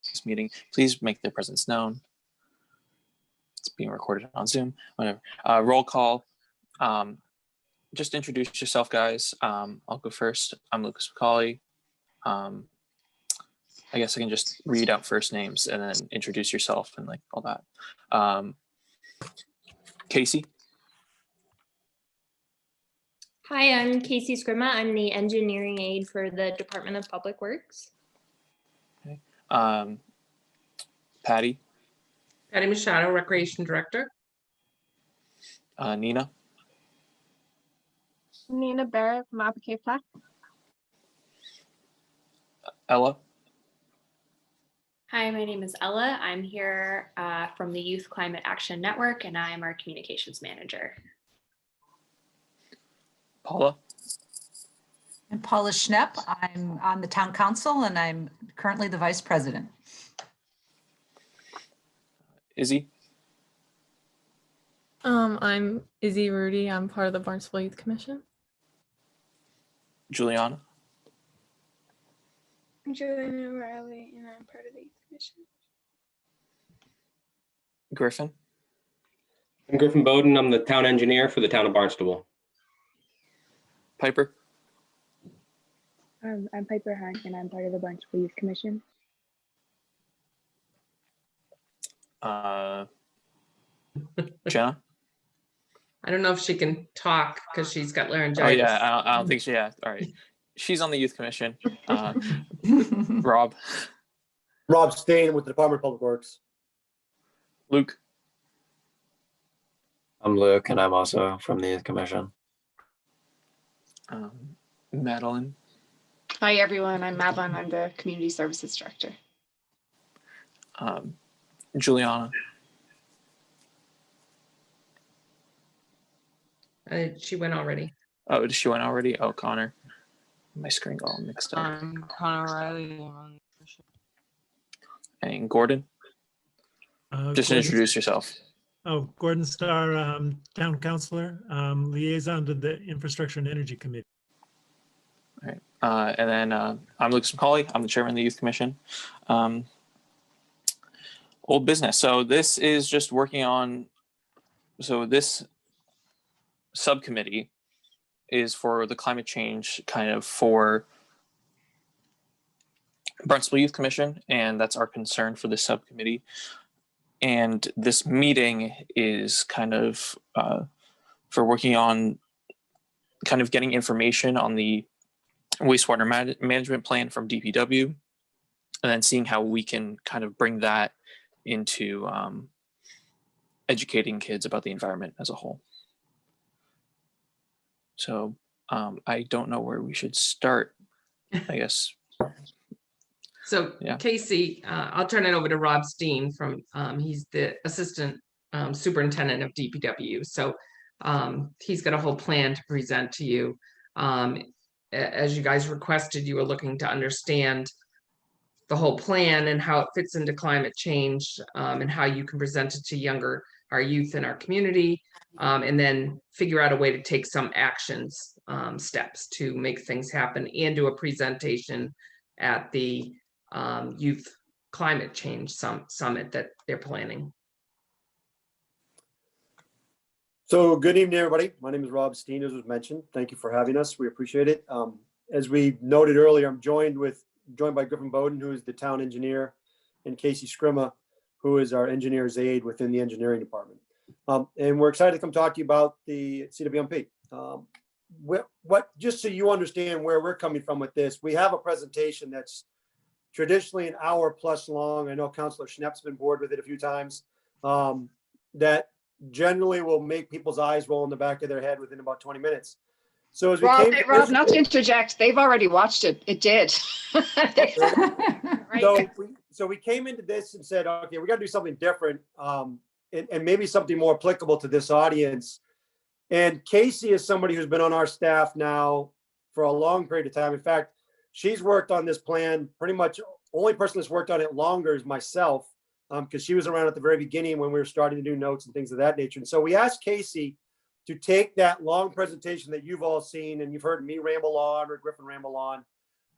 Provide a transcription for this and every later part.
this meeting, please make their presence known. It's being recorded on Zoom, whatever. Roll call. Just introduce yourself, guys. I'll go first. I'm Lucas McCauley. I guess I can just read out first names and then introduce yourself and like all that. Casey. Hi, I'm Casey Scrima. I'm the engineering aide for the Department of Public Works. Okay. Patty. Patty Machado, Recreation Director. Nina. Nina Barrett from Applique Plaque. Ella. Hi, my name is Ella. I'm here from the Youth Climate Action Network, and I am our communications manager. Paula. I'm Paula Schnepp. I'm on the town council and I'm currently the vice president. Izzy. I'm Izzy Rudy. I'm part of the Barnstable Youth Commission. Juliana. I'm Juliana Riley, and I'm part of the Youth Commission. Griffin. I'm Griffin Bowden. I'm the town engineer for the town of Barnstable. Piper. I'm Piper Hunt, and I'm part of the Barnstable Youth Commission. Jenna. I don't know if she can talk because she's got laryngitis. Oh yeah, I don't think she. Yeah, all right. She's on the Youth Commission. Rob. Rob Stain with the Department of Public Works. Luke. I'm Luke, and I'm also from the Youth Commission. Madeline. Hi, everyone. I'm Madeline. I'm the Community Services Director. Juliana. She went already. Oh, she went already? Oh, Connor. My screen got all mixed up. I'm Connor Riley. And Gordon. Just introduce yourself. Oh, Gordon Starr, Town Councilor, Liaison to the Infrastructure and Energy Committee. All right. And then I'm Lucas McCauley. I'm the chairman of the Youth Commission. Old business. So this is just working on, so this subcommittee is for the climate change kind of for Barnstable Youth Commission, and that's our concern for this subcommittee. And this meeting is kind of for working on kind of getting information on the wastewater management plan from DPW, and then seeing how we can kind of bring that into educating kids about the environment as a whole. So I don't know where we should start, I guess. So yeah. Casey, I'll turn it over to Rob Steen from, he's the assistant superintendent of DPW. So he's got a whole plan to present to you. As you guys requested, you were looking to understand the whole plan and how it fits into climate change, and how you can present it to our youth in our community, and then figure out a way to take some actions, steps to make things happen, and do a presentation at the Youth Climate Change Summit that they're planning. So good evening, everybody. My name is Rob Steen, as was mentioned. Thank you for having us. We appreciate it. As we noted earlier, I'm joined by Griffin Bowden, who is the town engineer, and Casey Scrima, who is our engineer's aide within the engineering department. And we're excited to come talk to you about the CWMP. Just so you understand where we're coming from with this, we have a presentation that's traditionally an hour plus long. I know Councilor Schnepp's been bored with it a few times. That generally will make people's eyes roll in the back of their head within about 20 minutes. So as we Rob, not to interject, they've already watched it. It did. Right. So we came into this and said, okay, we got to do something different, and maybe something more applicable to this audience. And Casey is somebody who's been on our staff now for a long period of time. In fact, she's worked on this plan pretty much. Only person that's worked on it longer is myself, because she was around at the very beginning when we were starting to do notes and things of that nature. And so we asked Casey to take that long presentation that you've all seen and you've heard me ramble on or Griffin ramble on,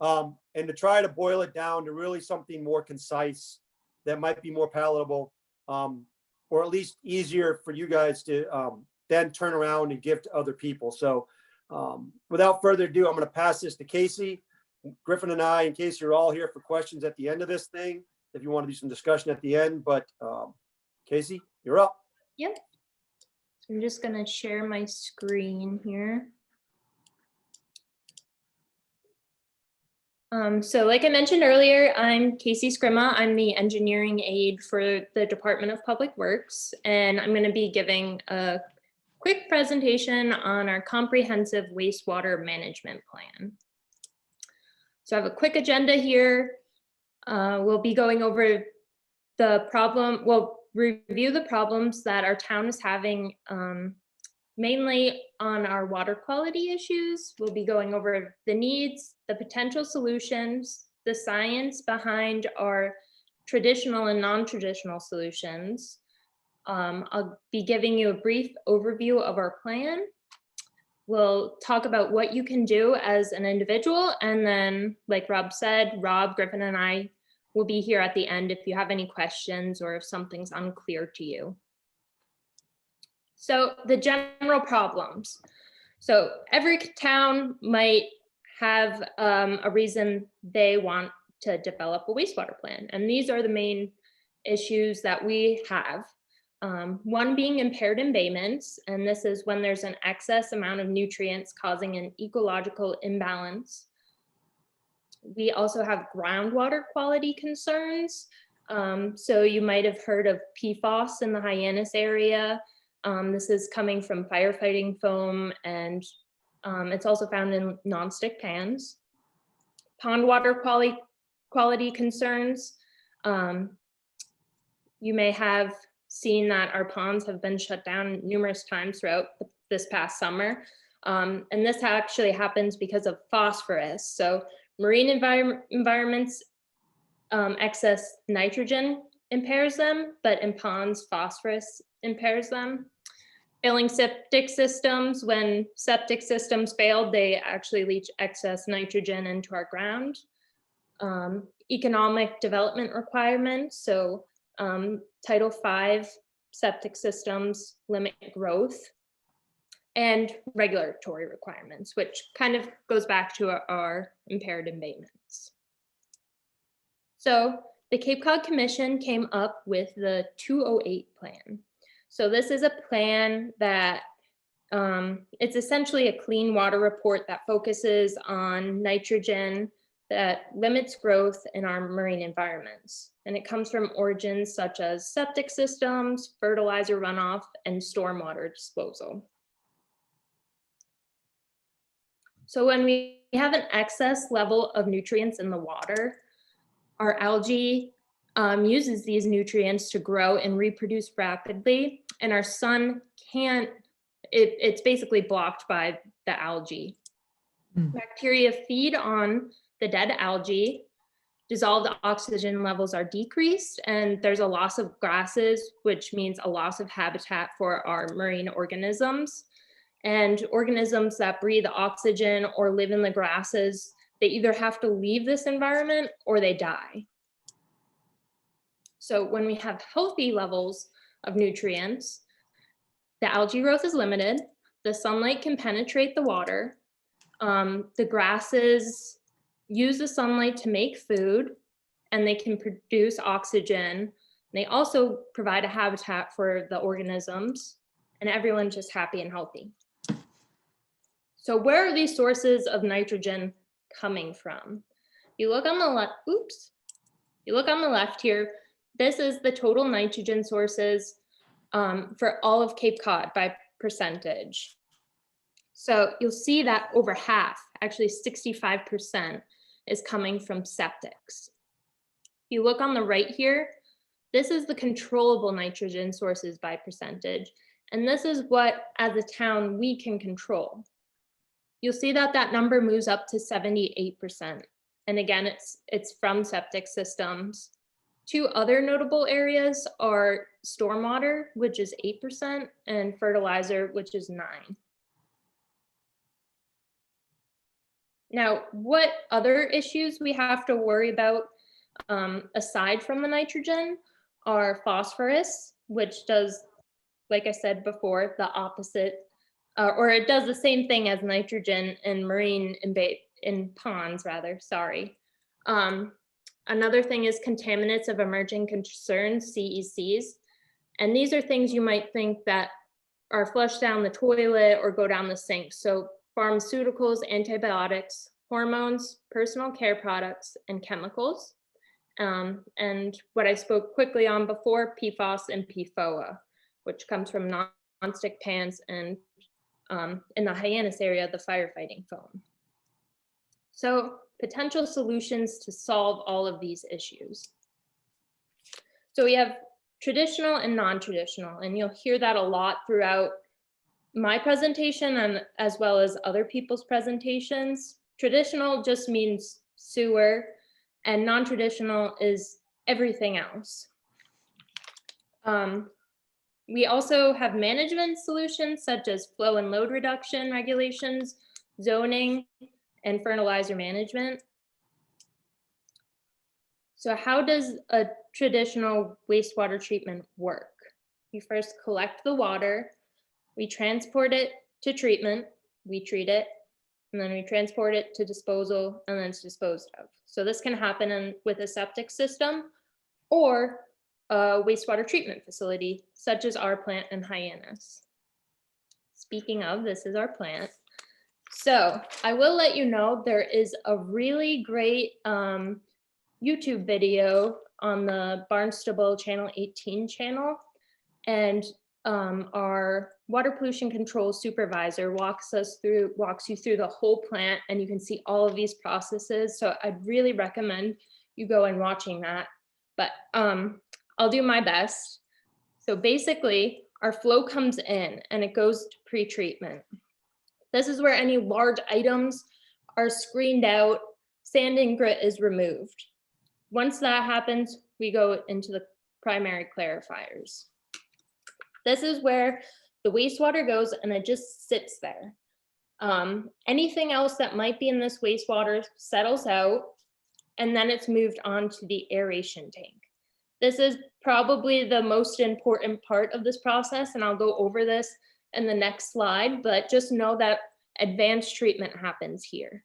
and to try to boil it down to really something more concise that might be more palatable, or at least easier for you guys to then turn around and give to other people. So without further ado, I'm going to pass this to Casey. Griffin and I, in case you're all here for questions at the end of this thing, if you want to do some discussion at the end, but Casey, you're up. Yep. So I'm just going to share my screen here. So like I mentioned earlier, I'm Casey Scrima. I'm the engineering aide for the Department of Public Works, and I'm going to be giving a quick presentation on our Comprehensive Wastewater Management Plan. So I have a quick agenda here. We'll be going over the problem, we'll review the problems that our town is having, mainly on our water quality issues. We'll be going over the needs, the potential solutions, the science behind our traditional and non-traditional solutions. I'll be giving you a brief overview of our plan. We'll talk about what you can do as an individual. And then, like Rob said, Rob, Griffin, and I will be here at the end if you have any questions or if something's unclear to you. So the general problems. So every town might have a reason they want to develop a wastewater plan. And these are the main issues that we have. One being impaired embayments, and this is when there's an excess amount of nutrients causing an ecological imbalance. We also have groundwater quality concerns. So you might have heard of PFAS in the Hyannis area. This is coming from firefighting foam, and it's also found in nonstick pans. Pond water quality concerns. You may have seen that our ponds have been shut down numerous times throughout this past summer. And this actually happens because of phosphorus. So marine environments, excess nitrogen impairs them, but in ponds, phosphorus impairs them. Failing septic systems, when septic systems failed, they actually leach excess nitrogen into our ground. Economic development requirements, so Title V septic systems limit growth, and regulatory requirements, which kind of goes back to our impaired embayments. So the Cape Cod Commission came up with the 208 plan. So this is a plan that it's essentially a clean water report that focuses on nitrogen that limits growth in our marine environments. And it comes from origins such as septic systems, fertilizer runoff, and stormwater disposal. So when we have an excess level of nutrients in the water, our algae uses these nutrients to grow and reproduce rapidly, and our sun can't, it's basically blocked by the algae. Bacteria feed on the dead algae, dissolved oxygen levels are decreased, and there's a loss of grasses, which means a loss of habitat for our marine organisms. And organisms that breathe oxygen or live in the grasses, they either have to leave this environment or they die. So when we have healthy levels of nutrients, the algae growth is limited, the sunlight can penetrate the water, the grasses use the sunlight to make food, and they can produce oxygen. They also provide a habitat for the organisms, and everyone's just happy and healthy. So where are these sources of nitrogen coming from? You look on the left, you look on the left here, this is the total nitrogen sources for all of Cape Cod by percentage. So you'll see that over half, actually 65%, is coming from septics. If you look on the right here, this is the controllable nitrogen sources by percentage. And this is what, as a town, we can control. You'll see that that number moves up to 78%. And again, it's from septic systems. Two other notable areas are stormwater, which is 8%, and fertilizer, which is 9%. Now, what other issues we have to worry about aside from the nitrogen are phosphorus, which does, like I said before, the opposite, or it does the same thing as nitrogen in marine in ponds, rather, sorry. Another thing is contaminants of emerging concerns, CECs. And these are things you might think that are flushed down the toilet or go down the sink. So pharmaceuticals, antibiotics, hormones, personal care products, and chemicals. And what I spoke quickly on before, PFAS and PFOA, which comes from non-stick pans and in the Hyannis area, the firefighting foam. So potential solutions to solve all of these issues. So we have traditional and non-traditional, and you'll hear that a lot throughout my presentation and as well as other people's presentations. Traditional just means sewer, and non-traditional is everything else. We also have management solutions such as flow and load reduction regulations, zoning, and fertilizer management. So how does a traditional wastewater treatment work? We first collect the water, we transport it to treatment, we treat it, and then we transport it to disposal, and then it's disposed of. So this can happen with a septic system or a wastewater treatment facility, such as our plant in Hyannis. Speaking of, this is our plant. So I will let you know there is a really great YouTube video on the Barnstable Channel 18 channel, and our water pollution control supervisor walks you through the whole plant, and you can see all of these processes. So I'd really recommend you go and watching that, but I'll do my best. So basically our flow comes in and it goes to pre-treatment. This is where any large items are screened out, sand and grit is removed. Once that happens, we go into the primary clarifiers. This is where the wastewater goes and it just sits there. Anything else that might be in this wastewater settles out, and then it's moved on to the aeration tank. This is probably the most important part of this process, and I'll go over this in the next slide, but just know that advanced treatment happens here.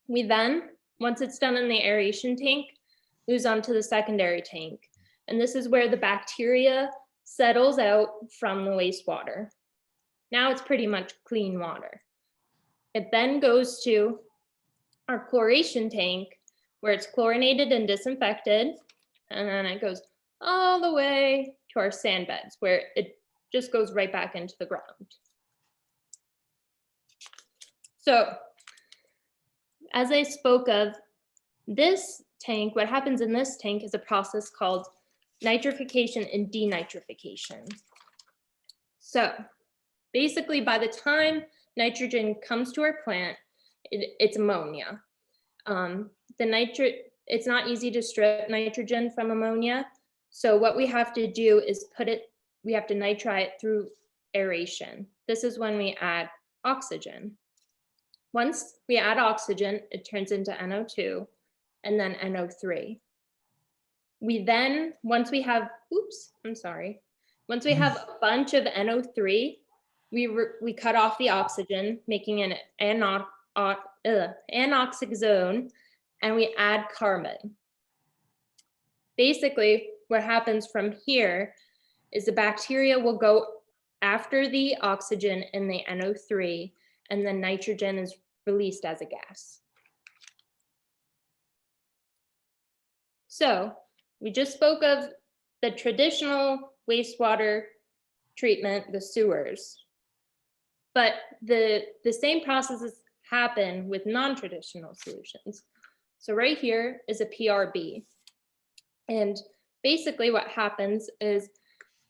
We then, once it's done in the aeration tank, moves on to the secondary tank. And this is where the bacteria settles out from the wastewater. Now it's pretty much clean water. It then goes to our chloration tank, where it's chlorinated and disinfected. And then it goes all the way to our sand beds, where it just goes right back into the ground. So as I spoke of, this tank, what happens in this tank is a process called nitrification and denitrification. So basically, by the time nitrogen comes to our plant, it's ammonia. It's not easy to strip nitrogen from ammonia. So what we have to do is we have to nitrate it through aeration. This is when we add oxygen. Once we add oxygen, it turns into NO2 and then NO3. We then, once we have a bunch of NO3, we cut off the oxygen, making an anoxic zone, and we add carbon. Basically, what happens from here is the bacteria will go after the oxygen and the NO3, and then nitrogen is released as a gas. So we just spoke of the traditional wastewater treatment, the sewers, but the same processes happen with non-traditional solutions. So right here is a PRB. And basically what happens is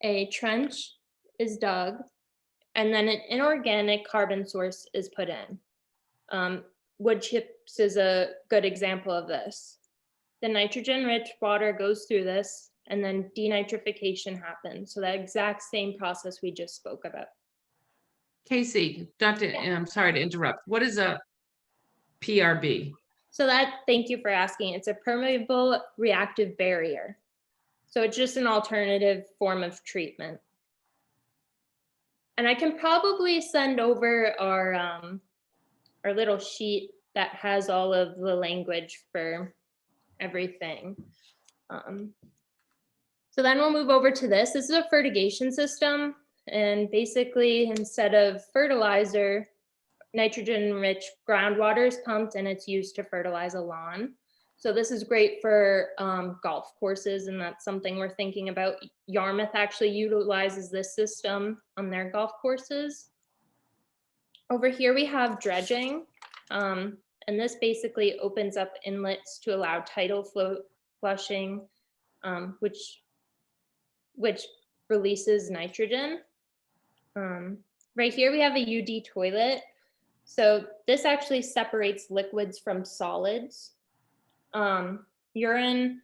a trench is dug, and then an inorganic carbon source is put in. Wood chips is a good example of this. The nitrogen-rich water goes through this, and then denitrification happens. So that exact same process we just spoke about. Casey, I'm sorry to interrupt. What is a PRB? So thank you for asking. It's a permeable reactive barrier. So it's just an alternative form of treatment. And I can probably send over our little sheet that has all of the language for everything. So then we'll move over to this. This is a fertigation system. And basically, instead of fertilizer, nitrogen-rich groundwater is pumped and it's used to fertilize a lawn. So this is great for golf courses, and that's something we're thinking about. Yarmouth actually utilizes this system on their golf courses. Over here we have dredging, and this basically opens up inlets to allow tidal flow flushing, which releases nitrogen. Right here we have a UD toilet. So this actually separates liquids from solids. Urine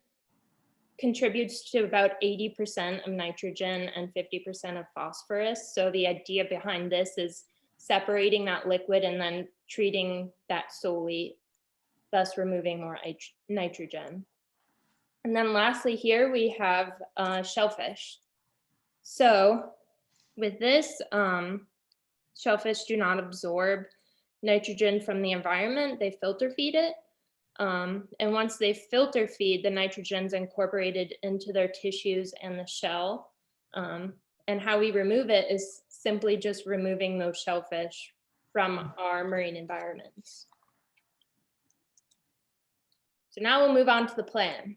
contributes to about 80% of nitrogen and 50% of phosphorus. So the idea behind this is separating that liquid and then treating that solely, thus removing more nitrogen. And then lastly here we have shellfish. So with this, shellfish do not absorb nitrogen from the environment, they filter feed it. And once they filter feed, the nitrogen's incorporated into their tissues and the shell. And how we remove it is simply just removing those shellfish from our marine environments. So now we'll move on to the plan.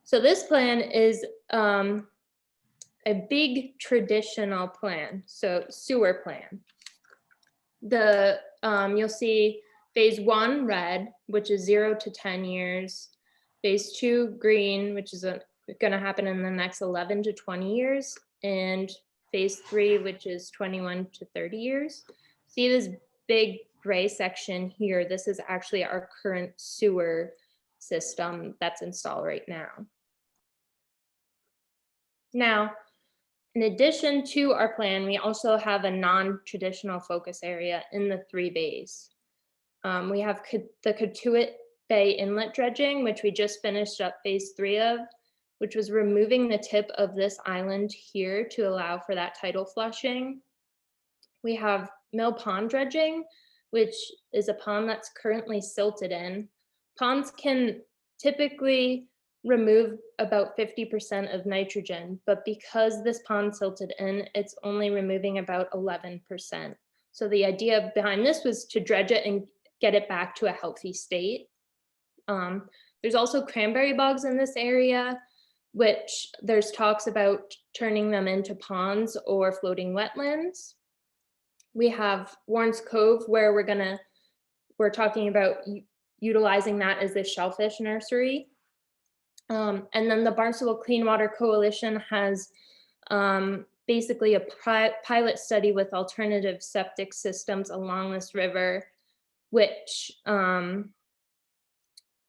So this plan is a big traditional plan, so sewer plan. You'll see phase 1 red, which is 0 to 10 years. Phase 2 green, which is going to happen in the next 11 to 20 years. And phase 3, which is 21 to 30 years. See this big gray section here? This is actually our current sewer system that's installed right now. Now, in addition to our plan, we also have a non-traditional focus area in the 3 bays. We have the Cotuit Bay Inlet dredging, which we just finished up phase 3 of, which was removing the tip of this island here to allow for that tidal flushing. We have Mill Pond dredging, which is a pond that's currently silted in. Ponds can typically remove about 50% of nitrogen, but because this pond silted in, it's only removing about 11%. So the idea behind this was to dredge it and get it back to a healthy state. There's also cranberry bogs in this area, which there's talks about turning them into ponds or floating wetlands. We have Warren's Cove, where we're talking about utilizing that as the shellfish nursery. And then the Barnstable Clean Water Coalition has basically a pilot study with alternative septic systems along this river, which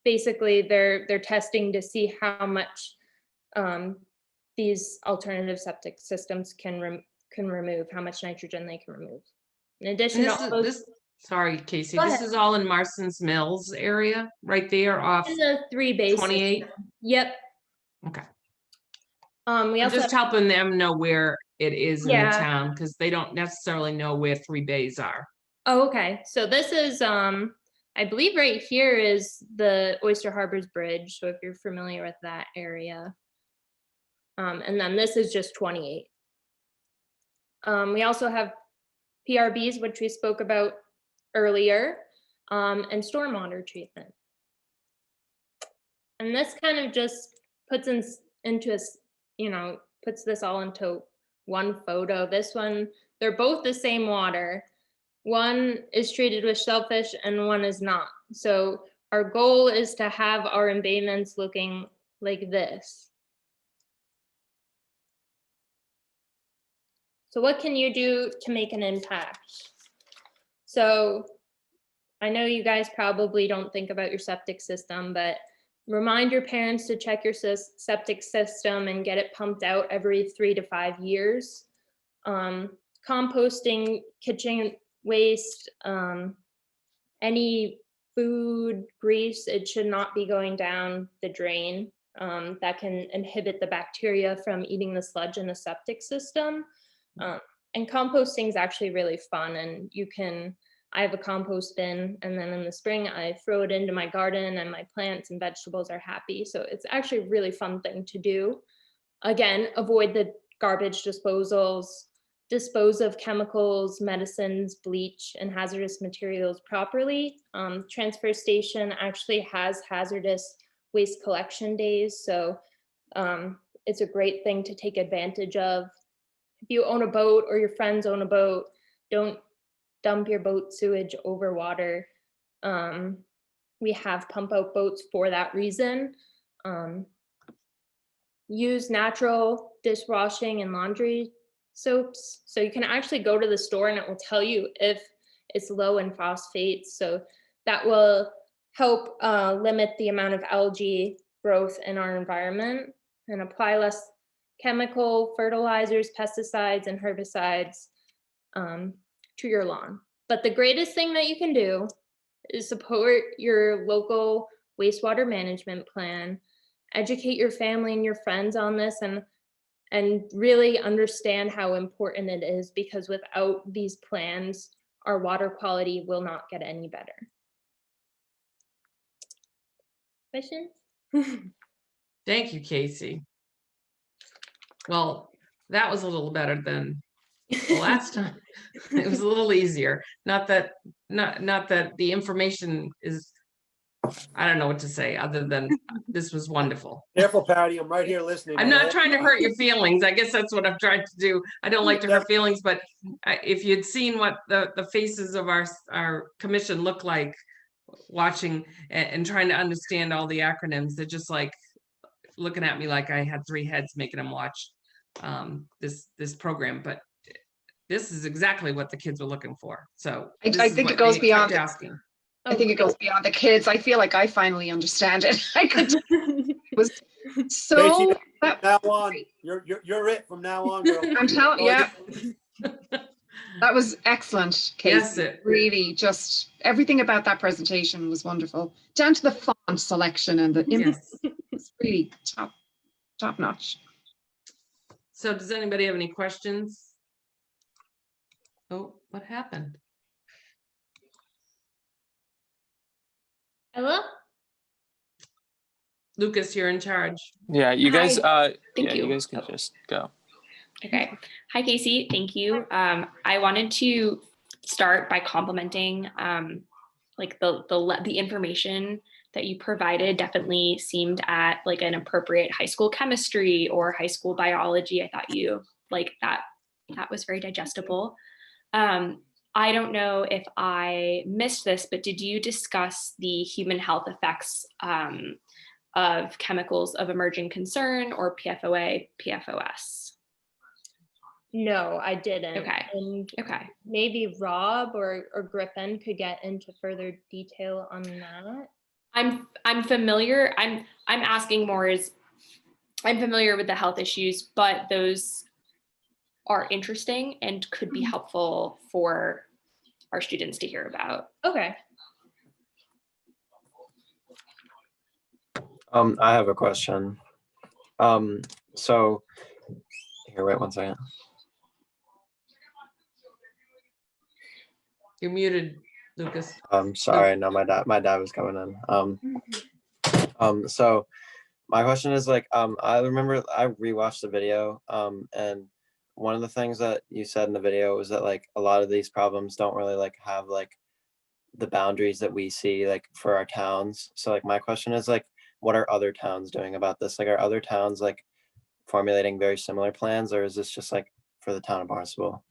basically they're testing to see how much these alternative septic systems can remove, how much nitrogen they can remove. In addition to all those, sorry, Casey, Go this ahead. is all in Marston's Mills area, right there off in the 3 bays. 28? Yep. Okay. We I'm also just helping them know where it is in Yeah. the town, because they don't necessarily know where 3 bays are. Oh, okay. So this is, I believe right here is the Oyster Harbors Bridge. So if you're familiar with that area. And then this is just 28. We also have PRBs, which we spoke about earlier, and stormwater treatment. And this kind of just puts puts this all into one photo. This one, they're both the same water. One is treated with shellfish and one is not. So our goal is to have our embayments looking like this. So what can you do to make an impact? So I know you guys probably don't think about your septic system, but remind your parents to check your septic system and get it pumped out every 3 to 5 years. Composting kitchen waste, any food, grease, it should not be going down the drain. That can inhibit the bacteria from eating the sludge in the septic system. And composting is actually really fun, and I have a compost bin, and then in the spring I throw it into my garden and my plants and vegetables are happy. So it's actually a really fun thing to do. Again, avoid the garbage disposals, dispose of chemicals, medicines, bleach, and hazardous materials properly. Transfer station actually has hazardous waste collection days, so it's a great thing to take advantage of. If you own a boat or your friends own a boat, don't dump your boat sewage over water. We have pump out boats for that reason. Use natural dishwashing and laundry soaps. So you can actually go to the store and it will tell you if it's low in phosphates. So that will help limit the amount of algae growth in our environment, and apply less chemical fertilizers, pesticides, and herbicides to your lawn. But the greatest thing that you can do is support your local wastewater management plan, educate your family and your friends on this, and really understand how important it is, because without these plans, our water quality will not get any better. Questions? Thank you, Casey. Well, that was a little better than the last time. It was a little easier. Not that the information is, I don't know what to say other than this was wonderful. Careful, Patty, I'm right here listening. I'm not trying to hurt your feelings. I guess that's what I've tried to do. I don't like to hurt feelings, but if you'd seen what the faces of our commission look like watching and trying to understand all the acronyms, they're just like looking at me like I had 3 heads making them watch this program. But this is exactly what the kids were looking for. So I think it goes beyond asking. I think it goes beyond the kids. I feel like I finally understand it. I could. It was so. Casey, from now on, you're it from now on, girl. I'm telling you. Yeah. That was excellent, Casey. Yes, really, just everything about that presentation was wonderful, down to the font selection and the Yes. It's really top notch. So does anybody have any questions? Oh, what happened? Hello? Lucas, you're in charge. Yeah, you guys. Thank yeah, you. you guys can just go. Okay. Hi, Casey. Thank you. I wanted to start by complimenting like the information that you provided definitely seemed at like an appropriate high school chemistry or high school biology. I thought you like that was very digestible. I don't know if I missed this, but did you discuss the human health effects of chemicals of emerging concern, or PFOA, PFOS? No, I didn't. Okay. And Okay. maybe Rob or Griffin could get into further detail on that. I'm familiar. I'm asking more is I'm familiar with the health issues, but those are interesting and could be helpful for our students to hear about. Okay. I have a question. So here, wait 1 second. You're muted, Lucas. Sorry, no, my dad was coming in. So my question is like, I remember I rewatched the video, and one of the things that you said in the video was that like a lot of these problems don't really like have like the boundaries that we see like for our towns. So like my question is like, what are other towns doing about this? Like, are other towns like formulating very similar plans, or is this just like for the town of Barnstable?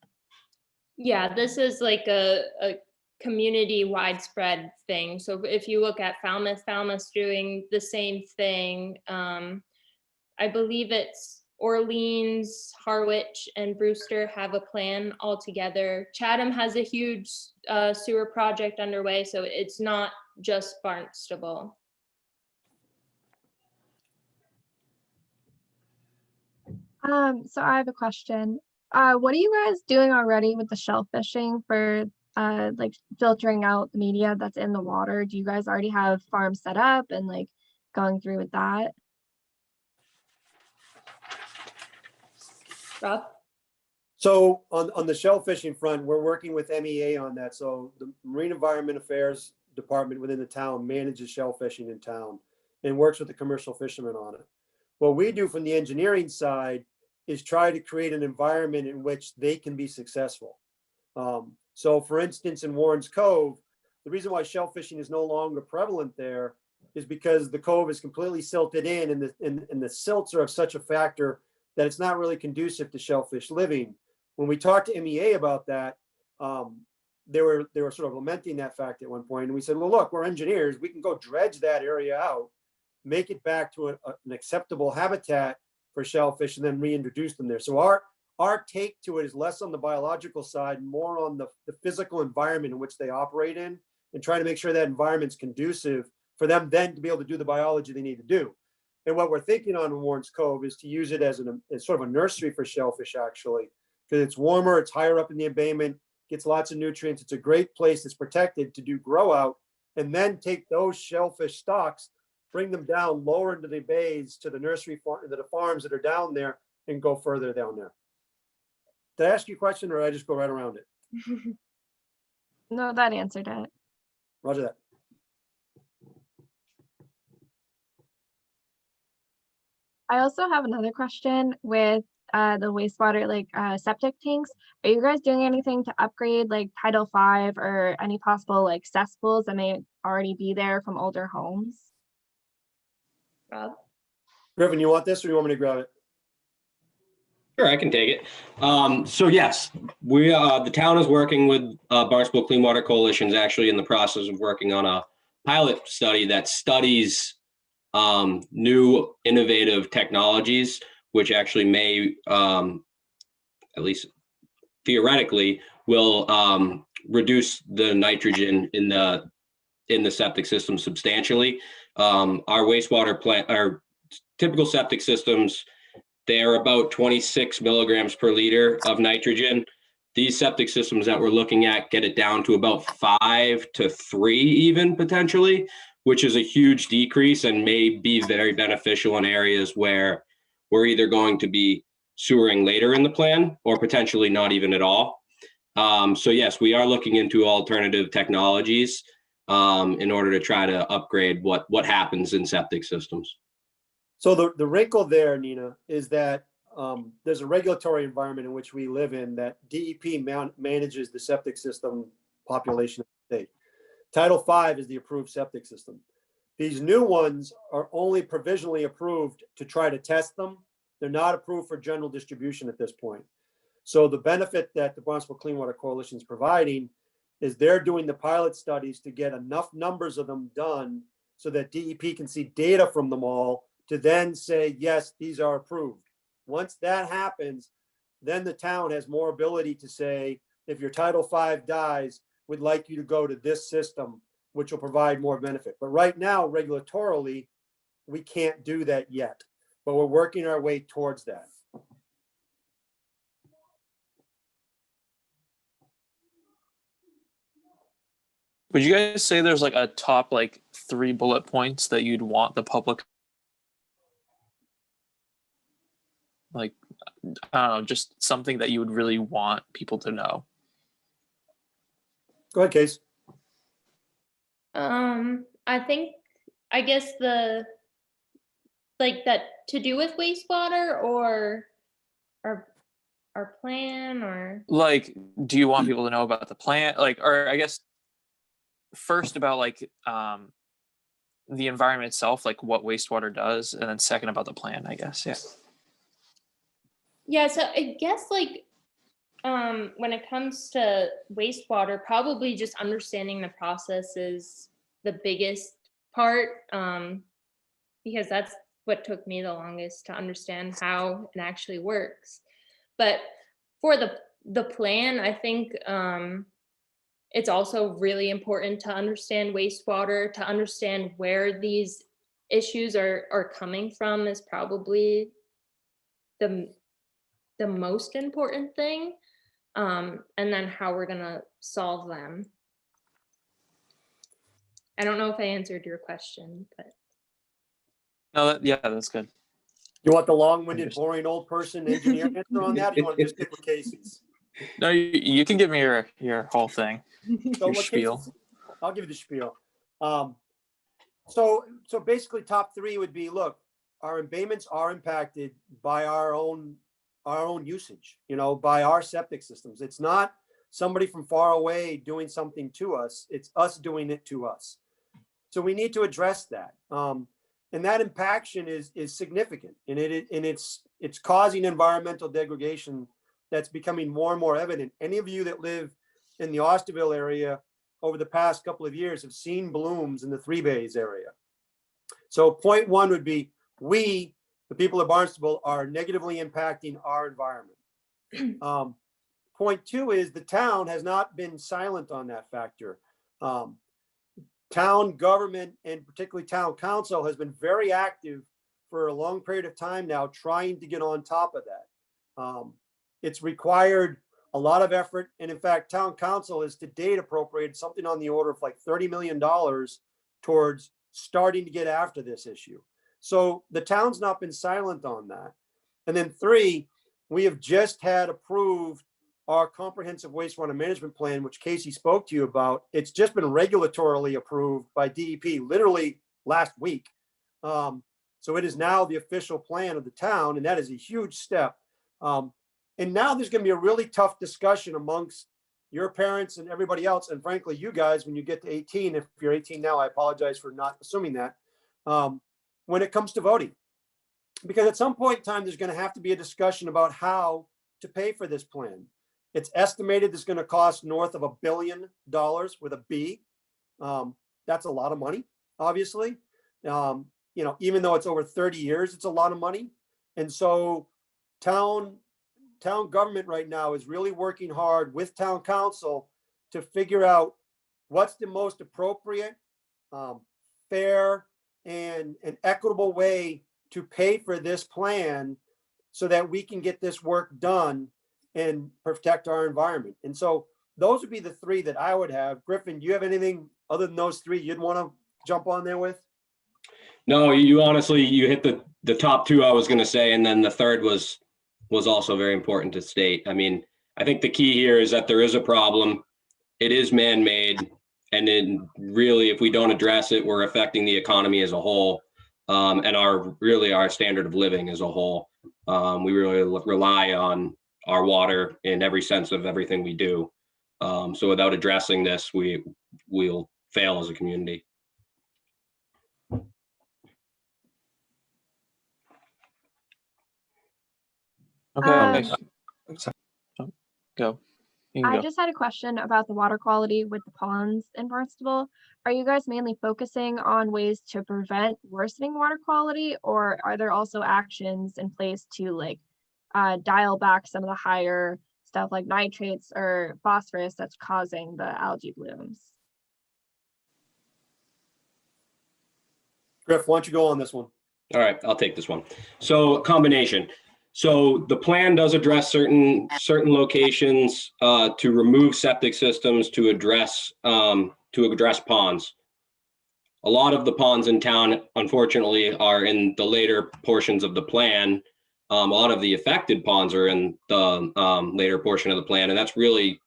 Yeah, this is like a community widespread thing. So if you look at Falmouth's doing the same thing. I believe it's Orleans, Harwich, and Brewster have a plan all together. Chatham has a huge sewer project underway, so it's not just Barnstable. So I have a question. What are you guys doing already with the shellfishing for like filtering out the media that's in the water? Do you guys already have farms set up and like going through with that? Rob? So on the shellfishing front, we're working with MEA on that. So the Marine Environment Affairs Department within the town manages shellfishing in town and works with the commercial fishermen on it. What we do from the engineering side is try to create an environment in which they can be successful. So for instance, in Warren's Cove, the reason why shellfishing is no longer prevalent there is because the cove is completely silted in, and the silts are of such a factor that it's not really conducive to shellfish living. When we talked to MEA about that, they were sort of lamenting that fact at one point. And we said, well, look, we're engineers. We can go dredge that area out, make it back to an acceptable habitat for shellfish, and then reintroduce them there. So our take to it is less on the biological side, more on the physical environment in which they operate in, and trying to make sure that environment's conducive for them then to be able to do the biology they need to do. And what we're thinking on in Warren's Cove is to use it as sort of a nursery for shellfish, actually, because it's warmer, it's higher up in the embayment, gets lots of nutrients. It's a great place that's protected to do grow out, and then take those shellfish stocks, bring them down lower into the bays to the nursery farm, to the farms that are down there, and go further down there. Did I ask you a question, or did I just go right around it? No, that answered it. Roger that. I also have another question with the wastewater, like septic tanks. Are you guys doing anything to upgrade like Title V or any possible like cesspools that may already be there from older homes? Rob? Griffin, you want this, or you want me to grab it? Sure, I can take it. So yes, the town is working with Barnstable Clean Water Coalition, is actually in the process of working on a pilot study that studies new innovative technologies, which actually may, at least theoretically, will reduce the nitrogen in the septic system substantially. Our wastewater plant, our typical septic systems, they are about 26 milligrams per liter of nitrogen. These septic systems that we're looking at get it down to about 5 to 3 even potentially, which is a huge decrease and may be very beneficial in areas where we're either going to be sewering later in the plan or potentially not even at all. So yes, we are looking into alternative technologies in order to try to upgrade what happens in septic systems. So the wrinkle there, Nina, is that there's a regulatory environment in which we live in that DEP manages the septic system population of the state. Title V is the approved septic system. These new ones are only provisionally approved to try to test them. They're not approved for general distribution at this point. So the benefit that the Barnstable Clean Water Coalition is providing is they're doing the pilot studies to get enough numbers of them done so that DEP can see data from them all to then say, yes, these are approved. Once that happens, then the town has more ability to say, if your Title V dies, we'd like you to go to this system, which will provide more benefit. But right now, regulatorily, we can't do that yet, but we're working our way towards that. Would you guys say there's like a top like 3 bullet points that you'd want the public, like, I don't know, just something that you would really want people to know? Go ahead, Case. I guess that to do with wastewater or our plan, or like, do you want people to know about the plan, like, or I guess first about like the environment itself, like what wastewater does, and then second about the plan, I guess. Yeah, so I guess like when it comes to wastewater, probably just understanding the process is the biggest part, because that's what took me the longest to understand how it actually works. But for the plan, I think it's also really important to understand wastewater, to understand where these issues are coming from is probably the most important thing. and then how we're gonna solve them. I don't know if I answered your question, but. No, yeah, that's good. You want the long-winded, boring old person engineer answer on that, or you want to just stick with Casey's? No, you can give me your whole thing. So Your what spiel. Casey, I'll give you the spiel. So basically, top three would be: look, our embayments are impacted by our own usage. You know, by our septic systems. It's not somebody from far away doing something to us. It's us doing it to us. So we need to address that. And that impaction is significant, and it's causing environmental degradation that's becoming more and more evident. Any of you that live in the Austerville area over the past couple of years have seen blooms in the Three Bays area. So point one would be, we, the people of Barnstable, are negatively impacting our environment. Point two is the town has not been silent on that factor. Town government, and particularly town council, has been very active for a long period of time now, trying to get on top of that. It's required a lot of effort. And in fact, town council has to date appropriated something on the order of like $30 million towards starting to get after this issue. So the town's not been silent on that. And then three, we have just had approved our Comprehensive Wastewater Management Plan, which Casey spoke to you about. It's just been regulatorily approved by DEP literally last week. So it is now the official plan of the town, and that is a huge step. And now there's going to be a really tough discussion amongst your parents and everybody else, and frankly, you guys, when you get to 18, if you're 18 now, I apologize for not assuming that, when it comes to voting. Because at some point in time, there's going to have to be a discussion about how to pay for this plan. It's estimated it's going to cost north of $1 billion with a B. That's a lot of money, obviously. You know, even though it's over 30 years, it's a lot of money. And so town government right now is really working hard with town council to figure out what's the most appropriate, fair, and an equitable way to pay for this plan so that we can get this work done and protect our environment. And so those would be the three that I would have. Griffin, do you have anything other than those three you'd want to jump on there with? No, you honestly, you hit the top two I was going to say, and then the third was also very important to state. I mean, I think the key here is that there is a problem. It is man-made, and then really, if we don't address it, we're affecting the economy as a whole, and our standard of living as a whole. We really rely on our water in every sense of everything we do. So without addressing this, we'll fail as a community. Okay. Go. I just had a question about the water quality with the ponds in Barnstable. Are you guys mainly focusing on ways to prevent worsening water quality, or are there also actions in place to like dial back some of the higher stuff like nitrates or phosphorus that's causing the algae blooms? Griff, why don't you go on this one? All right, I'll take this one. So combination. So the plan does address certain locations to remove septic systems to address ponds. A lot of the ponds in town, unfortunately, are in the later portions of the plan. A lot of the affected ponds are in the later portion of the plan, and that's really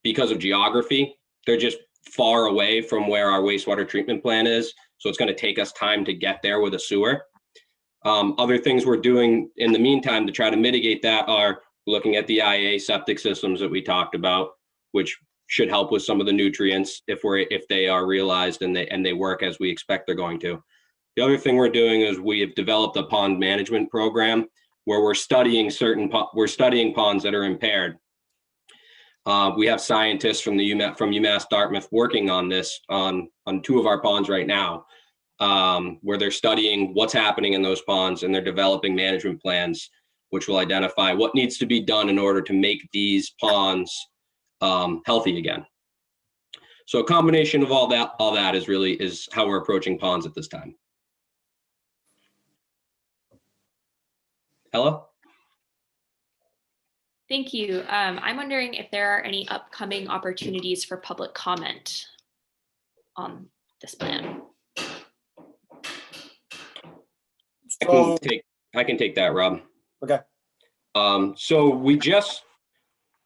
because of geography. They're just far away from where our wastewater treatment plan is, so it's going to take us time to get there with a sewer. Other things we're doing in the meantime to try to mitigate that are looking at the IA septic systems that we talked about, which should help with some of the nutrients if they are realized and they work as we expect they're going to. The other thing we're doing is we have developed a pond management program where we're studying ponds that are impaired. We have scientists from UMass Dartmouth working on this on two of our ponds right now. Where they're studying what's happening in those ponds, and they're developing management plans, which will identify what needs to be done in order to make these ponds healthy again. So a combination of all that is how we're approaching ponds at this time. Ella? Thank you. I'm wondering if there are any upcoming opportunities for public comment on this plan. I can take that, Rob. Okay. So we just,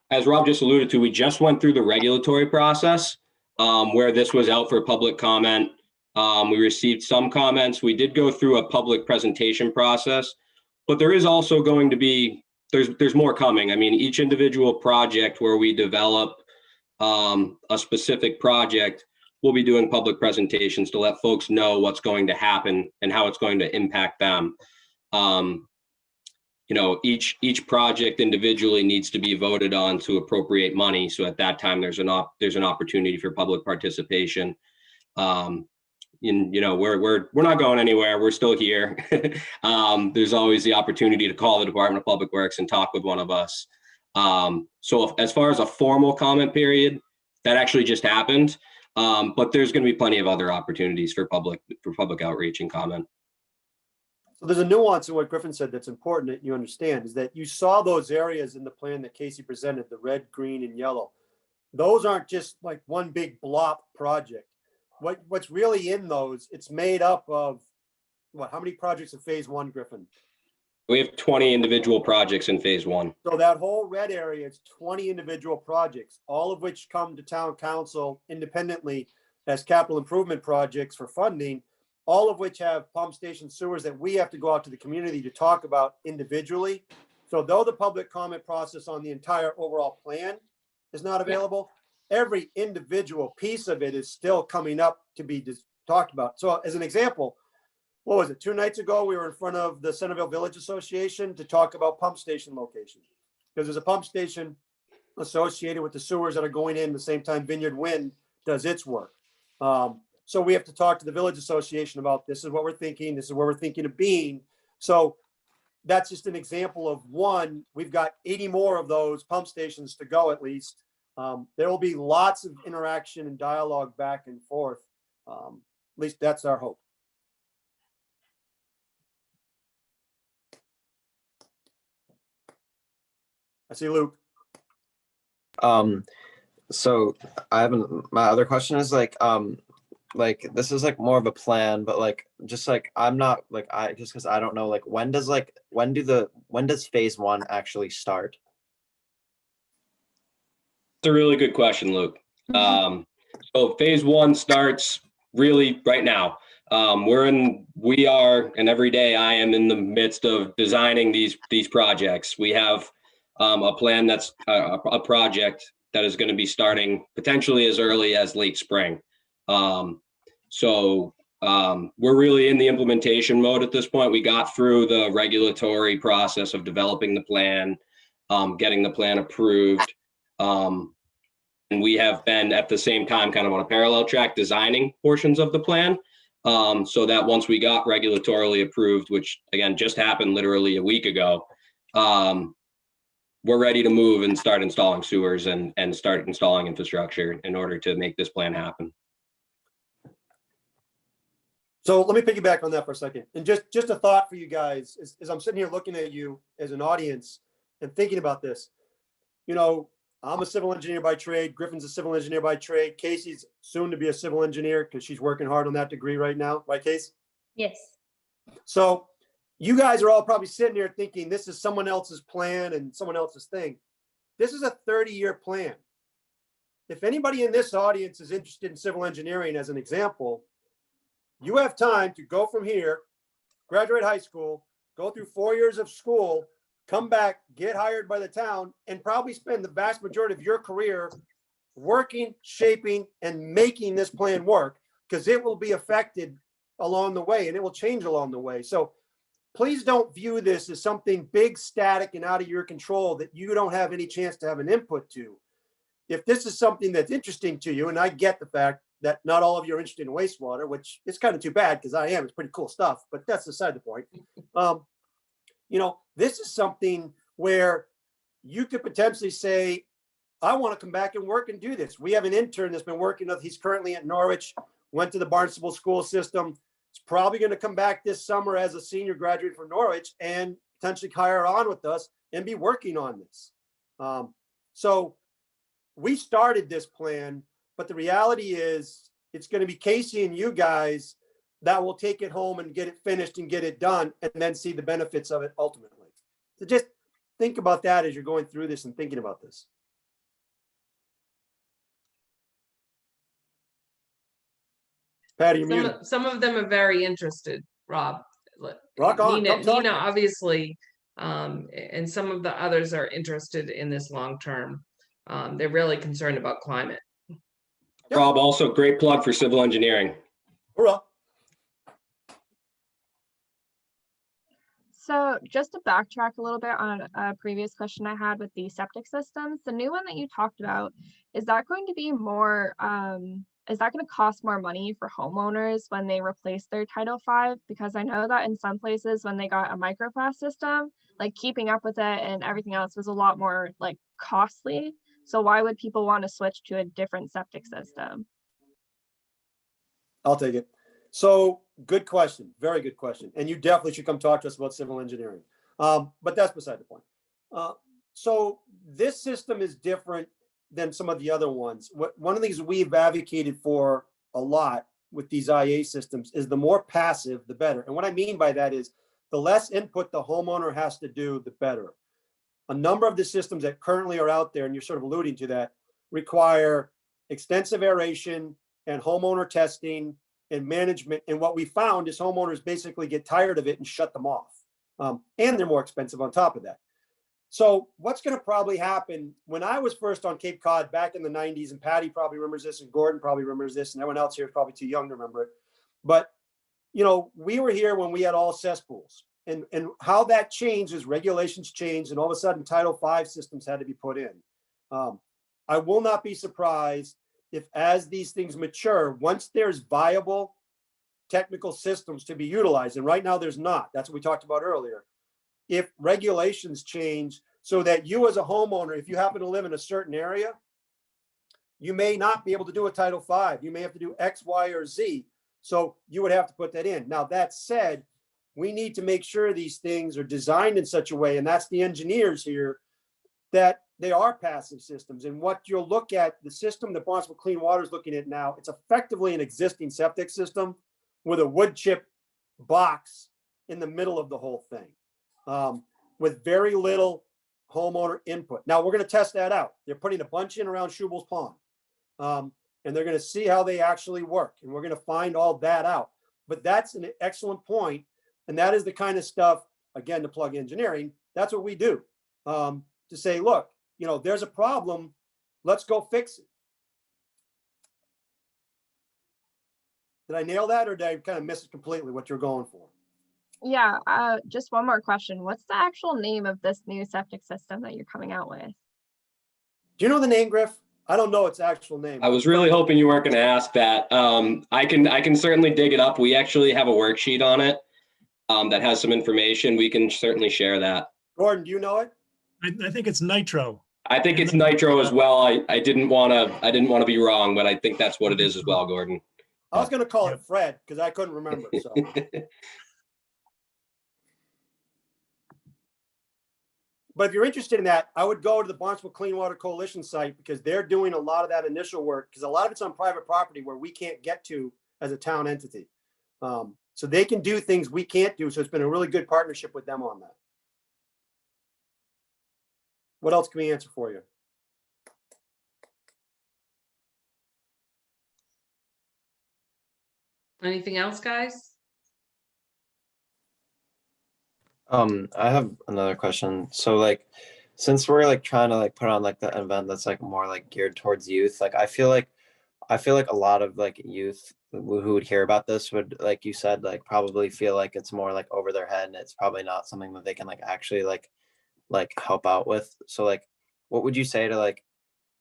as Rob just alluded to, we just went through the regulatory process where this was out for public comment. We received some comments. We did go through a public presentation process, but there is also going to be, there's more coming. I mean, each individual project where we develop a specific project, we'll be doing public presentations to let folks know what's going to happen and how it's going to impact them. You know, each project individually needs to be voted on to appropriate money. So at that time, there's an opportunity for public participation. You know, we're not going anywhere. We're still here. There's always the opportunity to call the Department of Public Works and talk with one of us. So as far as a formal comment period, that actually just happened. But there's going to be plenty of other opportunities for public outreach and comment. So there's a nuance in what Griffin said that's important that you understand, is that you saw those areas in the plan that Casey presented, the red, green, and yellow. Those aren't just like one big block project. What's really in those, it's made up of what? How many projects in phase one, Griffin? We have 20 individual projects in phase one. So that whole red area, it's 20 individual projects, all of which come to town council independently as capital improvement projects for funding, all of which have pump station sewers that we have to go out to the community to talk about individually. So though the public comment process on the entire overall plan is not available, every individual piece of it is still coming up to be talked about. So as an example, what was it? 2 nights ago, we were in front of the Centerville Village Association to talk about pump station locations, because there's a pump station associated with the sewers that are going in the same time Vineyard Wind does its work. So we have to talk to the Village Association about this is what we're thinking. This is where we're thinking of being. So that's just an example of one. We've got 80 more of those pump stations to go at least. There will be lots of interaction and dialogue back and forth. At least that's our hope. I see Luke. So my other question is like this is like more of a plan, but like just like I'm not like just because I don't know like when does phase one actually start? It's a really good question, Luke. So phase one starts really right now. We are, and every day I am in the midst of designing these projects. We have a plan that's a project that is going to be starting potentially as early as late spring. So we're really in the implementation mode at this point. We got through the regulatory process of developing the plan, getting the plan approved. And we have been at the same time kind of on a parallel track designing portions of the plan. So that once we got regulatorily approved, which again just happened literally a week ago, we're ready to move and start installing sewers and start installing infrastructure in order to make this plan happen. So let me piggyback on that for a second. And just a thought for you guys as I'm sitting here looking at you as an audience and thinking about this. You know, I'm a civil engineer by trade. Griffin's a civil engineer by trade. Casey's soon to be a civil engineer because she's working hard on that degree right now. Right, Casey? Yes. So you guys are all probably sitting here thinking this is someone else's plan and someone else's thing. This is a 30-year plan. If anybody in this audience is interested in civil engineering, as an example, you have time to go from here, graduate high school, go through 4 years of school, come back, get hired by the town, and probably spend the vast majority of your career working, shaping, and making this plan work, because it will be affected along the way and it will change along the way. So please don't view this as something big, static, and out of your control that you don't have any chance to have an input to. If this is something that's interesting to you, and I get the fact that not all of you are interested in wastewater, which is kind of too bad because I am. It's pretty cool stuff, but that's beside the point. You know, this is something where you could potentially say, I want to come back and work and do this. We have an intern that's been working with, he's currently at Norwich, went to the Barnstable school system. He's probably going to come back this summer as a senior graduate from Norwich and potentially hire on with us and be working on this. So we started this plan, but the reality is it's going to be Casey and you guys that will take it home and get it finished and get it done and then see the benefits of it ultimately. So just think about that as you're going through this and thinking about this. Patty, you're muted. Some of them are very interested, Rob. Rock on. Nina obviously, and some of the others are interested in this long term. They're really concerned about climate. Yep. Rob, also great plug for civil engineering. Hoorah. So just to backtrack a little bit on a previous question I had with the septic systems, the new one that you talked about, is that going to be more, is that going to cost more money for homeowners when they replace their Title V? Because I know that in some places when they got a microflash system, like keeping up with it and everything else was a lot more like costly. So why would people want to switch to a different septic system? I'll take it. So good question. Very good question. And you definitely should come talk to us about civil engineering. But that's beside the point. So this system is different than some of the other ones. One of the things we've advocated for a lot with these IA systems is the more passive, the better. And what I mean by that is the less input the homeowner has to do, the better. A number of the systems that currently are out there, and you're sort of alluding to that, require extensive aeration and homeowner testing and management. And what we found is homeowners basically get tired of it and shut them off. And they're more expensive on top of that. So what's going to probably happen when I was first on Cape Cod back in the 90s, and Patty probably remembers this, and Gordon probably remembers this, and everyone else here is probably too young to remember it. But, you know, we were here when we had all cesspools, and how that changed is regulations changed, and all of a sudden Title V systems had to be put in. I will not be surprised if as these things mature, once there's viable technical systems to be utilized, and right now there's not, that's what we talked about earlier. If regulations change so that you as a homeowner, if you happen to live in a certain area, you may not be able to do a Title V. You may have to do X, Y, or Z. So you would have to put that in. Now, that said, we need to make sure these things are designed in such a way, and that's the engineers here, that they are passive systems. And what you'll look at, the system that Barnstable Clean Water is looking at now, it's effectively an existing septic system with a wood chip box in the middle of the whole thing. With very little homeowner input. Now we're going to test that out. They're putting a bunch in around Schubel's Pond, and they're going to see how they actually work, and we're going to find all that out. But that's an excellent point, and that is the kind of stuff, again, to plug engineering, that's what we do, to say, look, you know, there's a problem, let's go fix it. Did I nail that, or did I kind of miss it completely what you're going for? Yeah, just one more question. What's the actual name of this new septic system that you're coming out with? Do you know the name, Griff? I don't know its actual name. I was really hoping you weren't going to ask that. I can certainly dig it up. We actually have a worksheet on it that has some information. We can certainly share that. Gordon, do you know it? I think it's Nitro. I think it's Nitro as well. I didn't want to be wrong, but I think that's what it is as well, Gordon. I was going to call it Fred because I couldn't remember. So. But if you're interested in that, I would go to the Barnstable Clean Water Coalition site because they're doing a lot of that initial work because a lot of it's on private property where we can't get to as a town entity. So they can do things we can't do. So it's been a really good partnership with them on that. What else can we answer for you? Anything else, guys? I have another question. So like, since we're like trying to like put on like the event that's like more like geared towards youth, like I feel like a lot of like youth who would hear about this would, like you said, like probably feel like it's more like over their head and it's probably not something that they can like actually like help out with. So like, what would you say to like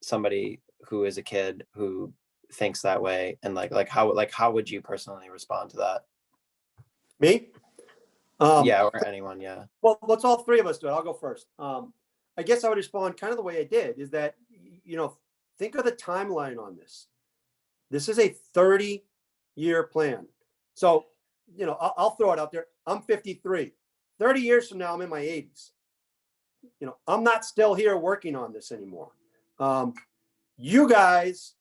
somebody who is a kid who thinks that way, and like how would you personally respond to that? Me? Yeah, or anyone, yeah. Well, let's all three of us do it. I'll go first. I guess I would respond kind of the way I did, is that, you know, think of the timeline on this. This is a 30-year plan. So, you know, I'll throw it out there. I'm 53. 30 years from now, I'm in my 80s. I'm not still here working on this anymore. You guys,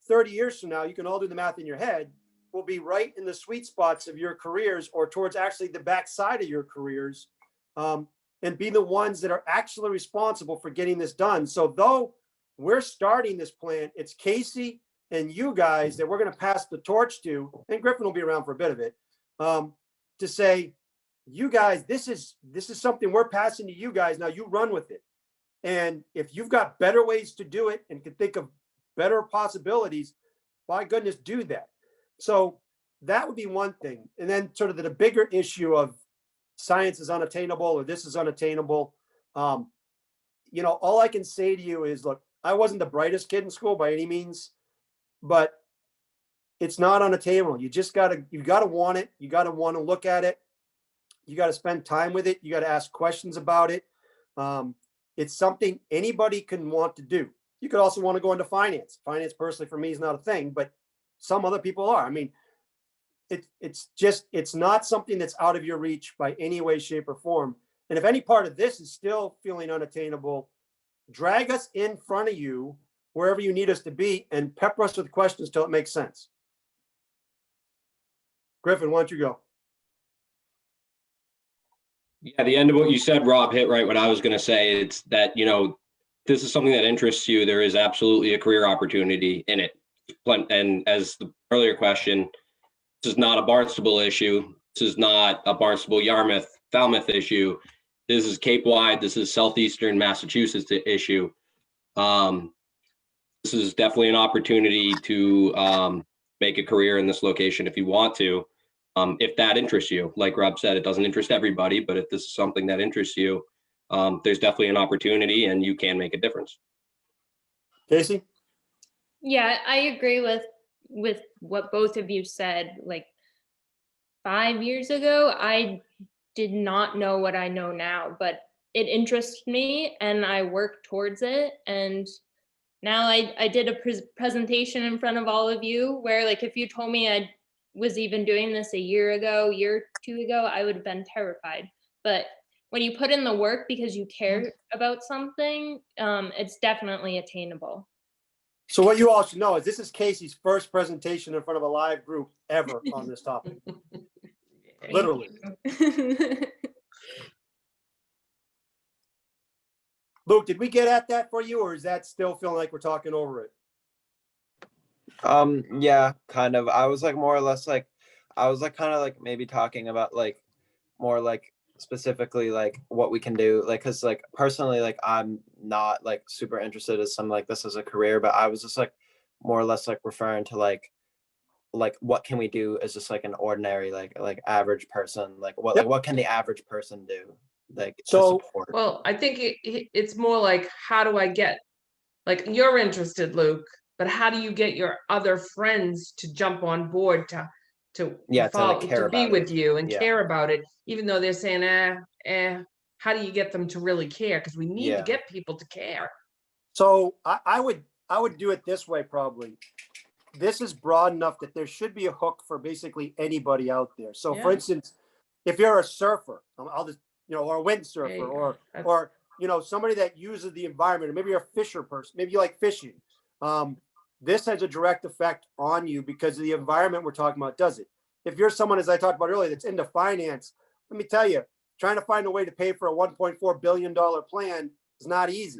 30 years from now, you can all do the math in your head, will be right in the sweet spots of your careers or towards actually the backside of your careers, and be the ones that are actually responsible for getting this done. So though we're starting this plan, it's Casey and you guys that we're going to pass the torch to, and Griffin will be around for a bit of it, to say, you guys, this is something we're passing to you guys. Now you run with it. And if you've got better ways to do it and can think of better possibilities, by goodness, do that. So that would be one thing. And then sort of the bigger issue of science is unattainable or this is unattainable. All I can say to you is, look, I wasn't the brightest kid in school by any means, but it's not unattainable. You gotta want it. You gotta want to look at it. You got to spend time with it. You got to ask questions about it. It's something anybody can want to do. You could also want to go into finance. Finance personally for me is not a thing, but some other people are. I mean, it's not something that's out of your reach by any way, shape, or form. And if any part of this is still feeling unattainable, drag us in front of you wherever you need us to be and pepper us with questions till it makes sense. Griffin, why don't you go? Yeah, the end of what you said, Rob, hit right what I was going to say. It's that, this is something that interests you. There is absolutely a career opportunity in it. And as the earlier question, this is not a Barnstable issue. This is not a Barnstable, Yarmouth, Falmouth issue. This is Cape-wide. This is Southeastern Massachusetts issue. This is definitely an opportunity to make a career in this location if you want to. If that interests you, like Rob said, it doesn't interest everybody, but if this is something that interests you, there's definitely an opportunity and you can make a difference. Casey? Yeah, I agree with what both of you said. Like 5 years ago, I did not know what I know now, but it interests me and I work towards it. And now I did a presentation in front of all of you where, like, if you told me I was even doing this a year or two ago, I would have been terrified. But when you put in the work because you care about something, it's definitely attainable. So what you all should know is this is Casey's first presentation in front of a live group ever on this topic. Literally. Luke, did we get at that for you, or is that still feeling like we're talking over it? Yeah, kind of. I was like more or less like, I was like kind of like maybe talking about like more like specifically like what we can do, like, because like personally, like I'm not like super interested in something like this as a career, but I was just like more or less like referring to like what can we do as just like an ordinary like average person, like what like what can the average person do, like so well, I think it's more like, how do I get, like, you're interested, Luke, but how do you get your other friends to jump on board to follow, to be with you and care about it, even though they're saying how do you get them to really care, because we need to get people to care. So I would do it this way. Probably this is broad enough that there should be a hook for basically anybody out there. So for instance, if you're a surfer, I'll just, or a windsurfer, or somebody that uses the environment, or maybe you're a fisher person, maybe you like fishing. This has a direct effect on you because of the environment we're talking about does it. If you're someone, as I talked about earlier, that's into finance, let me tell you, trying to find a way to pay for a $1.4 billion plan is not easy.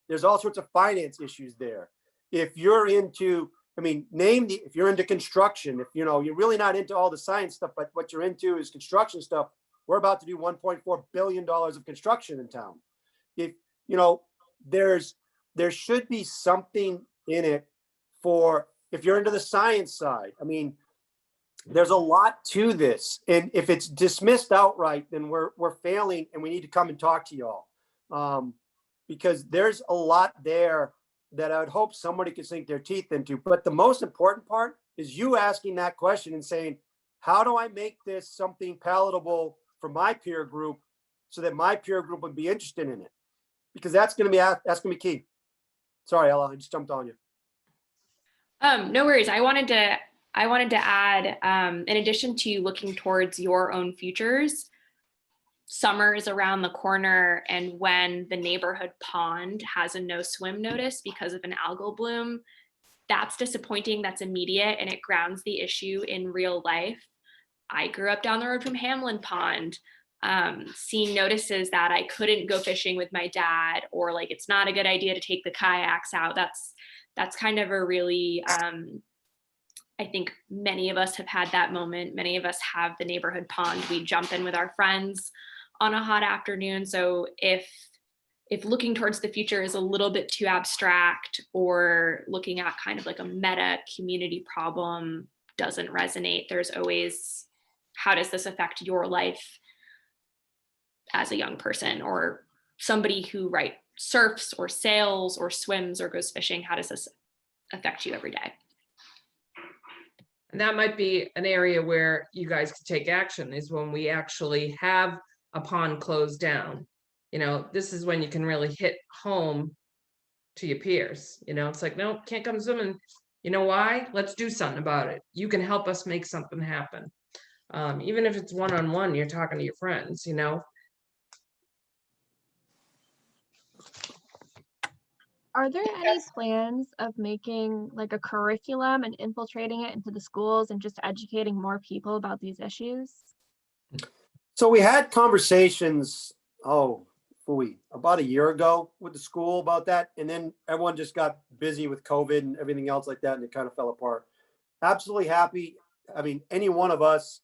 There's all sorts of finance issues there. If you're into, if you're into construction, if you're really not into all the science stuff, but what you're into is construction stuff, we're about to do $1.4 billion of construction in town. If, there should be something in it for, if you're into the science side. There's a lot to this. And if it's dismissed outright, then we're failing and we need to come and talk to y'all. Because there's a lot there that I would hope somebody could sink their teeth into. But the most important part is you asking that question and saying, how do I make this something palatable for my peer group so that my peer group would be interested in it? Because that's going to be key. Sorry, Ella, I just jumped on you. No worries. I wanted to add, in addition to looking towards your own futures, summer is around the corner and when the neighborhood pond has a no swim notice because of an algal bloom, that's disappointing, that's immediate, and it grounds the issue in real life. I grew up down the road from Hamlin Pond, seeing notices that I couldn't go fishing with my dad, or like it's not a good idea to take the kayaks out. That's kind of a really, I think many of us have had that moment. Many of us have the neighborhood pond. We jump in with our friends on a hot afternoon. So if looking towards the future is a little bit too abstract, or looking at kind of like a meta community problem doesn't resonate, there's always, how does this affect your life as a young person, or somebody who surfs or sails or swims or goes fishing? How does this affect you every day? And that might be an area where you guys could take action, is when we actually have a pond closed down. You know, this is when you can really hit home to your peers. You know, it's like, no, can't come swimming. You know why? Let's do something about it. You can help us make something happen. Even if it's one-on-one, you're talking to your friends, you know. Are there any plans of making like a curriculum and infiltrating it into the schools and just educating more people about these issues? So we had conversations, about a year ago with the school about that. And then everyone just got busy with COVID and everything else like that, and it kind of fell apart. Absolutely happy. I mean, any one of us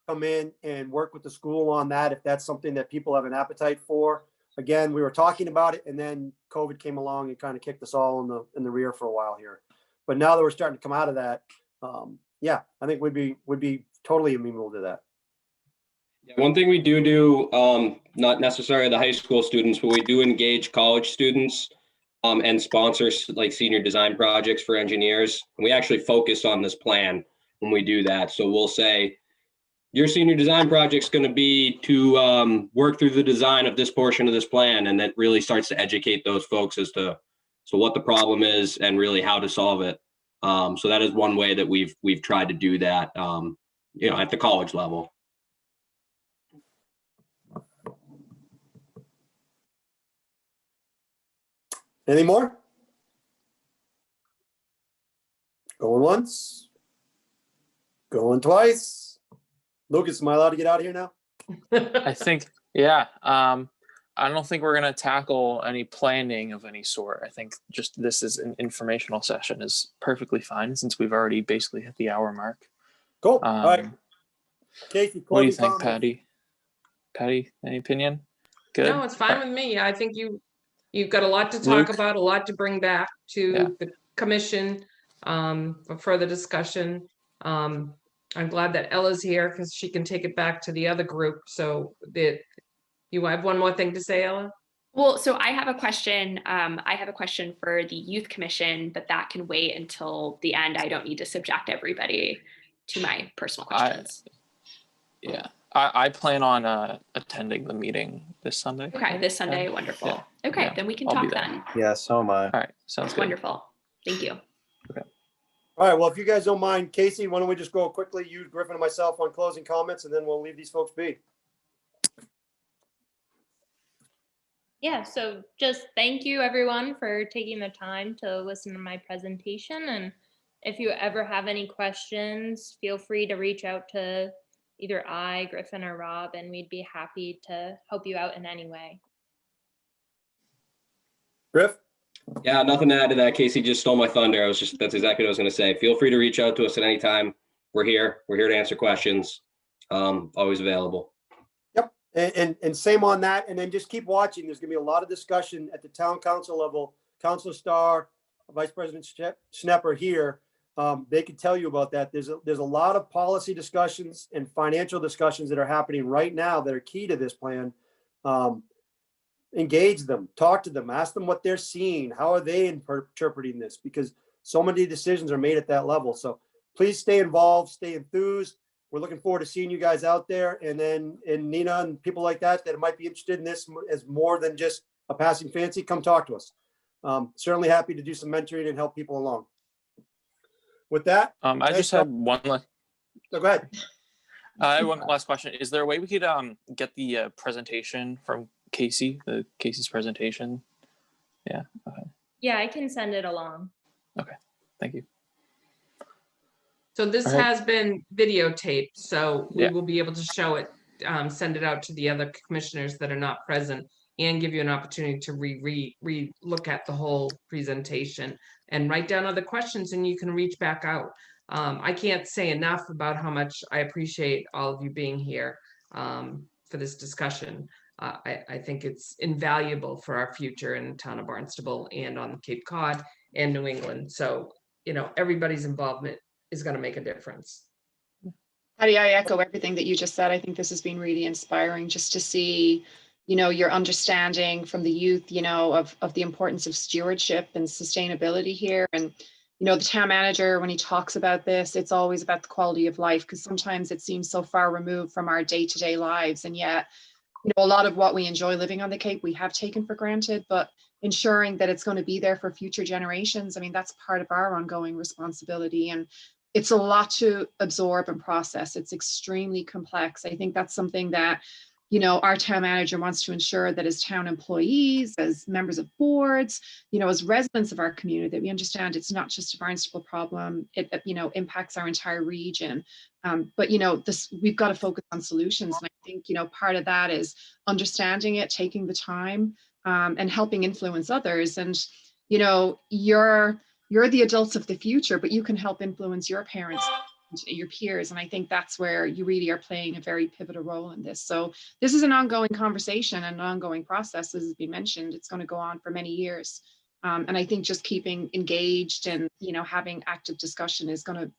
come in and work with the school on that, if that's something that people have an appetite for. Again, we were talking about it, and then COVID came along and kind of kicked us all in the rear for a while here. But now that we're starting to come out of that, I think would be totally amenable to that. Yeah, one thing we do, not necessarily the high school students, but we do engage college students and sponsors like senior design projects for engineers. And we actually focus on this plan when we do that. So we'll say, your senior design project is going to be to work through the design of this portion of this plan, and that really starts to educate those folks as to what the problem is and really how to solve it. So that is one way that we've tried to do that, at the college level. Any more? Going once, going twice. Lucas, am I allowed to get out of here now? I think, yeah. I don't think we're going to tackle any planning of any sort. I think just this is an informational session is perfectly fine, since we've already basically hit the hour mark. Cool. All right. Casey, what do you think, Patty? Patty, any opinion? Good. No, it's fine with me. I think you've got a lot to talk about, a lot to bring back to the commission for further discussion. I'm glad that Ella's here because she can take it back to the other group. So that you have one more thing to say, Ella? Well, so I have a question. I have a question for the Youth Commission, but that can wait until the end. I don't need to subject everybody to my personal questions. I plan on attending the meeting this Sunday. Okay, this Sunday, wonderful. Yeah. Okay, then we can talk then. Yeah, so am I. All right, sounds good. Wonderful. Thank you. Okay. All right, well, if you guys don't mind, Casey, why don't we just go quickly, you, Griffin, and myself on closing comments, and then we'll leave these folks be. Yeah, so just thank you everyone for taking the time to listen to my presentation. And if you ever have any questions, feel free to reach out to either I, Griffin, or Rob, and we'd be happy to help you out in any way. Griff? Yeah, nothing to add to that. Casey just stole my thunder. That's exactly what I was going to say. Feel free to reach out to us at any time. We're here to answer questions. Always available. Yep. And same on that. And then just keep watching. There's going to be a lot of discussion at the town council level. Councilor Starr, Vice President Schnepper here. They can tell you about that. There's a lot of policy discussions and financial discussions that are happening right now that are key to this plan. Engage them, talk to them, ask them what they're seeing. How are they interpreting this? Because so many decisions are made at that level. So please stay involved, stay enthused. We're looking forward to seeing you guys out there. And then Nina and people like that might be interested in this as more than just a passing fancy, come talk to us. Certainly happy to do some mentoring and help people along. With that, I just had one. So go ahead. I have one last question. Is there a way we could get the presentation from Casey's presentation? Yeah. Okay. Yeah, I can send it along. Okay. Thank you. So this All right. has been videotaped, so we Yeah. will be able to show it, send it out to the other commissioners that are not present, and give you an opportunity to look at the whole presentation and write down other questions, and you can reach back out. I can't say enough about how much I appreciate all of you being here for this discussion. I think it's invaluable for our future in the town of Barnstable and on Cape Cod and New England. So, you know, everybody's involvement is going to make a difference. Patty, I echo everything that you just said. I think this has been really inspiring just to see, you know, your understanding from the youth, you know, of the importance of stewardship and sustainability here. And, you know, the town manager, when he talks about this, it's always about the quality of life, because sometimes it seems so far removed from our day-to-day lives. And yet, you know, a lot of what we enjoy living on the Cape, we have taken for granted, but ensuring that it's going to be there for future generations. I mean, that's part of our ongoing responsibility. And it's a lot to absorb and process. It's extremely complex. I think that's something that, you know, our town manager wants to ensure that as town employees, as members of boards, you know, as residents of our community, that we understand it's not just a Barnstable problem. It, you know, impacts our entire region. But, you know, we've got to focus on solutions. And I think, you know, part of that is understanding it, taking the time, and helping influence others. And, you know, you're the adults of the future, but you can help influence your parents, your peers. And I think that's where you really are playing a very pivotal role in this. So this is an ongoing conversation and an ongoing process, as has been mentioned. It's going to go on for many years. And I think just keeping engaged and, you know, having active discussion is going to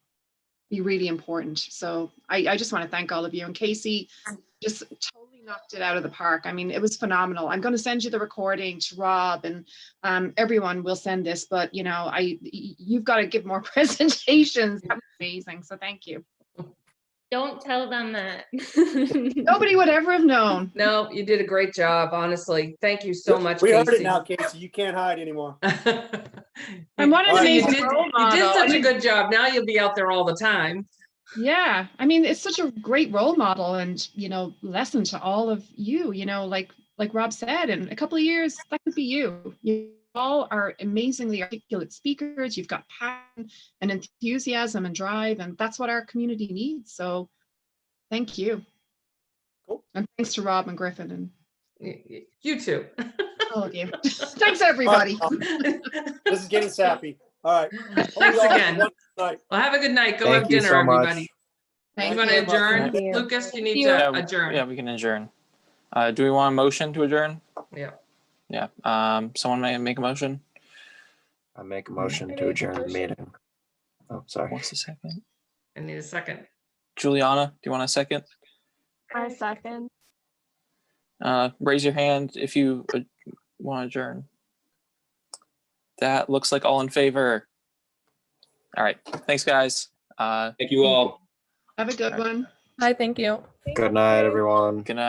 be really important. So I just want to thank all of you. And Casey just totally knocked it out of the park. I mean, it was phenomenal. I'm going to send you the recording to Rob, and everyone will send this, but you know, you've got to give more presentations. That was amazing. So thank you. Don't tell them that. Nobody would ever have known. No, you did a great job, honestly. Thank you so much, We Casey. heard it now, Casey. You can't hide anymore. And what an amazing you role model. did such a good job. Now you'll be out there all the time. Yeah, I mean, it's such a great role model and, you know, lesson to all of you, you know, like Rob said, in a couple of years, that could be you. You all are amazingly articulate speakers. You've got passion and enthusiasm and drive, and that's what our community needs. So thank you. Cool. And thanks to Rob and Griffin and you too. all of you. Thanks, everybody. This is getting sappy. All right. Thanks again. Well, have a good night. Go have dinner, everybody. Thank you want to adjourn? Lucas, you need to adjourn. Yeah, we can adjourn. Do we want a motion to adjourn? Yeah. Yeah. Someone may make a motion. I make a motion to adjourn the meeting. Oh, sorry. What's the second? I need a second. Juliana, do you want a second? I second. Raise your hand if you want to adjourn. That looks like all in favor. All right. Thanks, guys. Thank you all. Have a good one. Hi, thank you. Good night, everyone. Good night.